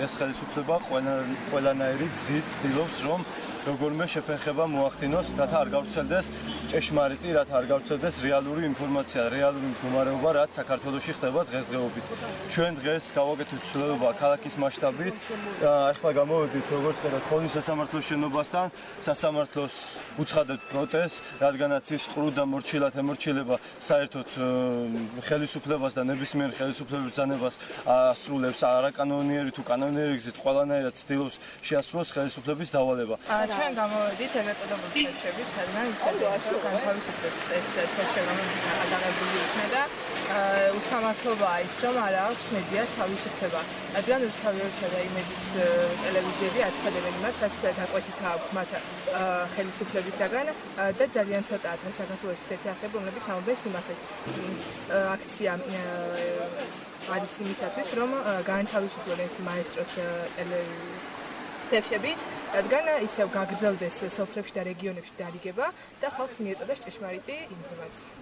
ეს ხელისუფლება ყველანაირი გზით ცდილობს, რომ როგორმე შეფერხება მოახდინოს, რათა არ გავრცელდეს ჭეშმარიტი, რათა არ გავრცელდეს რეალური ინფორმაცია, რეალური მდგომარეობა, რაც საქართველოში ხდება დღესდღეობით. ჩვენ დღეს გავაკეთეთ ცვლილებება ქალაქის მასშტაბით. ახლა გამოვედით, როგორც ხედავთ, ქონის სასამართლოს შენობასთან, სასამართლოს უცხადებთ პროტესტს, რადგანაც ის ყრუდა და მორჩილად ემორჩილება საერთოდ ხელისუფლებას და ნებისმიერ ხელისუფლების ბრძანებას ასრულებს არაკანონიერი თუ კანონიერი გზით ყველანაირად ცდილობს შეასრულოს ხელისუფლების დავალება. ჩვენ გამოვედით ეგრეთწოდებული თერჩებით, სადღაც ისეთი განთავისუფლების ეს თერჩები, რომელიც გადაღებული იქნა და უსამართლობაა ის, რომ არ აქვს მედიას თავისუფლება. რადგან რუსთავიოსა და იმედის ტელევიზიები აცხადებენ იმას, რაც დაკვეთითა აქვს მათ ხელისუფლებისაგან და ძალიან ცოტაა საქართველოში ესეთი ახები, რომლებიც ამბობენ სიმართლეს. აქცია არის იმისათვის, რომ გაანთავისუფლონ ეს მაესტროს თერჩები, რადგან ისევ გაგრძელდეს სოფლებში და რეგიონებში დარიგება და ხალხს მიეწოდეს ჭეშმარიტი ინფორმაცია.